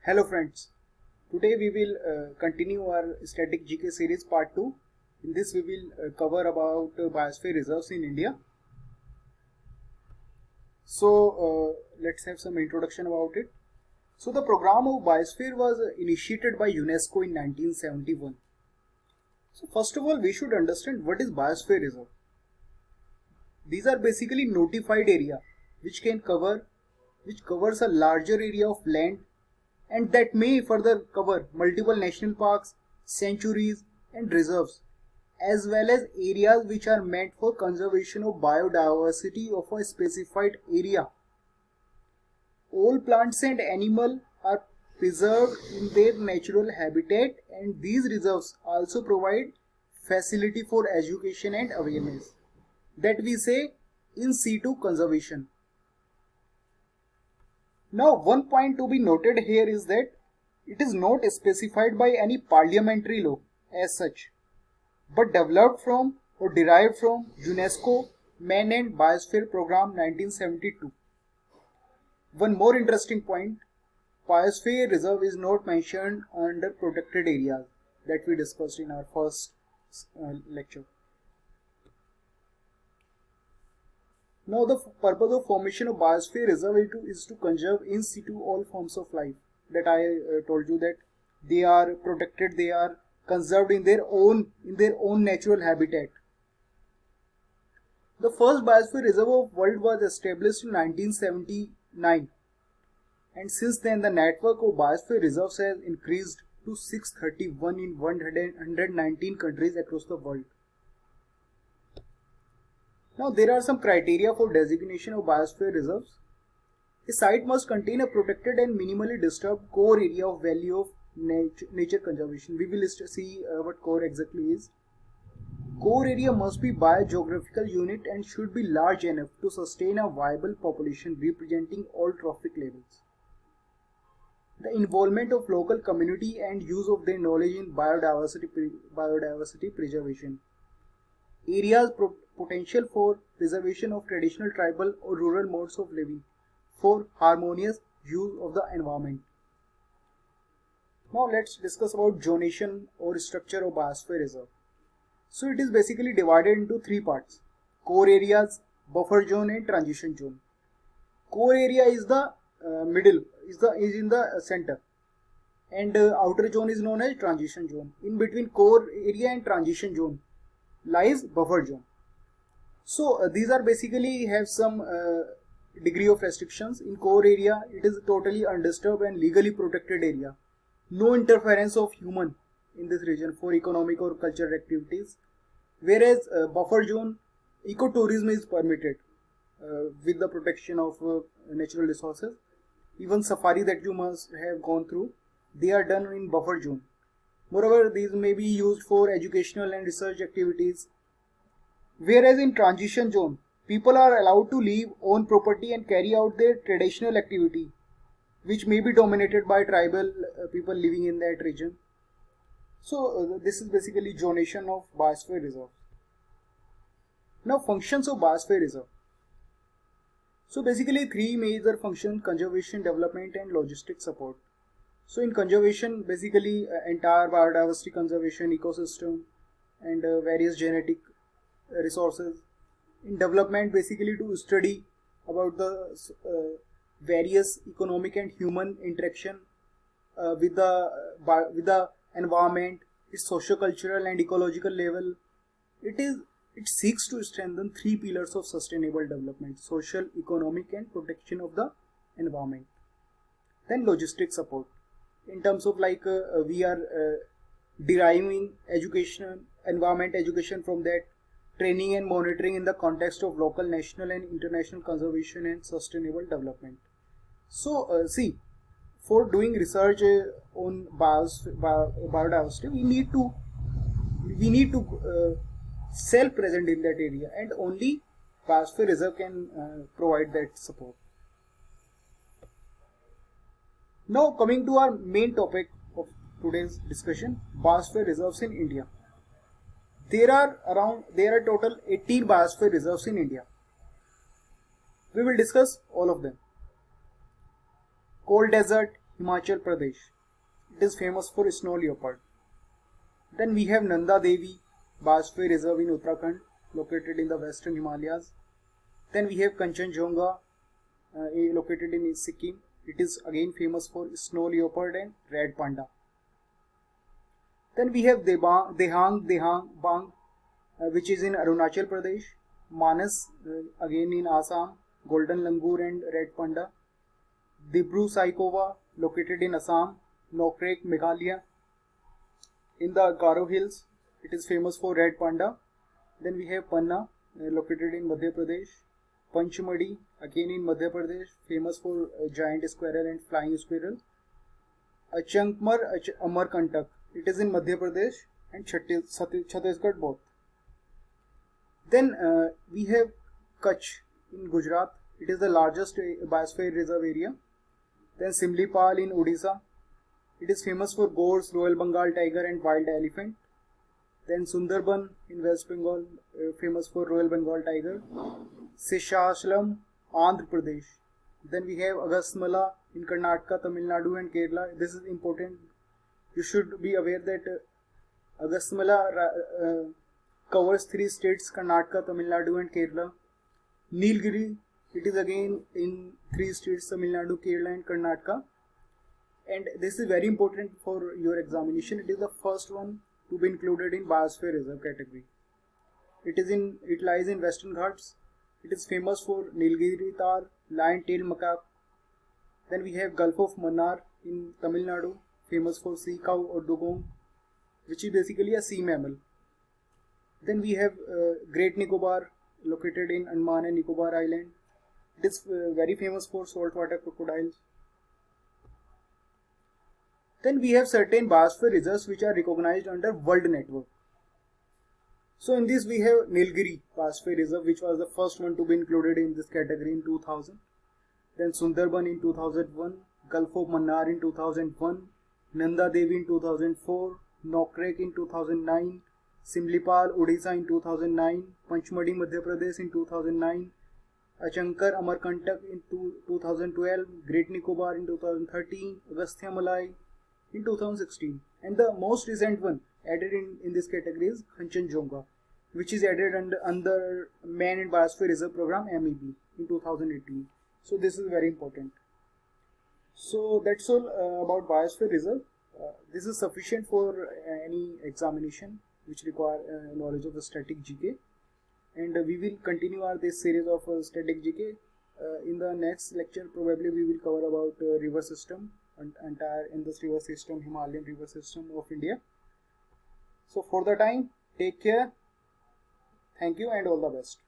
Hello friends, today we will continue our static GK series part 2. In this we will cover about biosphere reserves in India. Let's have some introduction about it. So the program of biosphere was initiated by UNESCO in 1971. So first of all we should understand what is biosphere reserve. These are basically notified area which covers a larger area of land and that may further cover multiple national parks, sanctuaries and reserves, as well as areas which are meant for conservation of biodiversity of a specified area. All plants and animals are preserved in their natural habitat, and these reserves also provide facility for education and awareness, that we say in situ conservation. Now, one point to be noted here is that it is not specified by any parliamentary law as such, but developed from or derived from UNESCO Man and Biosphere Program 1972. One more interesting point, Biosphere Reserve is not mentioned under protected areas that we discussed in our first lecture. Now the purpose of formation of biosphere reserve is to conserve in situ all forms of life. That I told you that they are protected, they are conserved in their own natural habitat. The first biosphere reserve of world was established in 1979, and since then the network of biosphere reserves has increased to 631 in 119 countries across the world. Now there are some criteria for designation of biosphere reserves. A site must contain a protected and minimally disturbed core area of value of nature conservation. We will see what core exactly is. Core area must be biogeographical unit and should be large enough to sustain a viable population representing all trophic levels. The involvement of local community and use of their knowledge in biodiversity preservation. Areas potential for preservation of traditional tribal or rural modes of living for harmonious use of the environment. Now let's discuss about zonation or structure of biosphere reserve. So it is basically divided into three parts: core areas, buffer zone and transition zone. Core area is the is in the center, and outer zone is known as transition zone. In between core area and transition zone lies buffer zone. So these are basically have some degree of restrictions. In core area, it is totally undisturbed and legally protected area. No interference of human in this region for economic or cultural activities. Whereas buffer zone, ecotourism is permitted with the protection of natural resources. Even safari that you must have gone through, they are done in buffer zone. Moreover, these may be used for educational and research activities. Whereas in transition zone, people are allowed to leave own property and carry out their traditional activity, which may be dominated by tribal people living in that region. So this is basically zonation of biosphere reserve. Now functions of biosphere reserve. So basically three major functions: conservation, development and logistic support. So in conservation, basically entire biodiversity conservation, ecosystem and various genetic resources. In development, basically to study about the various economic and human interaction with the environment, its socio-cultural and ecological level. It seeks to strengthen three pillars of sustainable development: social, economic and protection of the environment. Then logistic support, in terms of like we are deriving education, environment education from that, training and monitoring in the context of local, national and international conservation and sustainable development. So see, for doing research on biodiversity, we need to self-present in that area, and only biosphere reserve can provide that support. Now coming to our main topic of today's discussion, biosphere reserves in India. There are total 18 biosphere reserves in India. We will discuss all of them. Cold desert, Himachal Pradesh. It is famous for snow leopard. Then we have Nanda Devi Biosphere Reserve in Uttarakhand, located in the western Himalayas. Then we have Kanchenjunga, located in Sikkim. It is again famous for snow leopard and red panda. Then we have Dehang Bang, which is in Arunachal Pradesh. Manas, again in Assam, golden langur and red panda. Dibru Saikova, located in Assam. Nokrek, Meghalaya. In the Garo Hills, it is famous for red panda. Then we have Panna, located in Madhya Pradesh. Panchmadi, again in Madhya Pradesh, famous for giant squirrel and flying squirrel. Achankmar Amarkantak, it is in Madhya Pradesh and Chhattisgarh both. Then we have Kutch in Gujarat. It is the largest biosphere reserve area. Then Simlipal in Odisha. It is famous for goats, Royal Bengal tiger and wild elephant. Then Sundarban in West Bengal, famous for Royal Bengal tiger. Seshachalam, Andhra Pradesh. Then we have Agastmala in Karnataka, Tamil Nadu and Kerala. This is important. You should be aware that Agastmala covers 3 states, Karnataka, Tamil Nadu and Kerala. Nilgiri, it is again in 3 states, Tamil Nadu, Kerala and Karnataka. And this is very important for your examination. It is the first one to be included in Biosphere Reserve category. It lies in Western Ghats. It is famous for Nilgiri Tar, lion-tailed macaque. Then we have Gulf of Mannar in Tamil Nadu, famous for sea cow or dugong, which is basically a sea mammal. Then we have Great Nicobar, located in Andaman and Nicobar Island. It is very famous for saltwater crocodiles. Then we have certain biosphere reserves which are recognized under World Network. So in this we have Nilgiri Biosphere Reserve, which was the first one to be included in this category in 2000. Then Sundarban in 2001, Gulf of Mannar in 2001, Nanda Devi in 2004, Nokrek in 2009, Simlipal Odisha in 2009, Panchmadi Madhya Pradesh in 2009, Achankar Amarkantak in 2012, Great Nicobar in 2013, Agastya Malai in 2016, and the most recent one added in this category is Kanchenjunga, which is added under Man and Biosphere Reserve Program MEB in 2018. So this is very important. So that's all about Biosphere Reserve. This is sufficient for any examination which require knowledge of the static GK, and we will continue this series of static GK. In the next lecture probably we will cover about river system and entire Indus river system, Himalayan river system of India. So for the time, take care, thank you and all the best.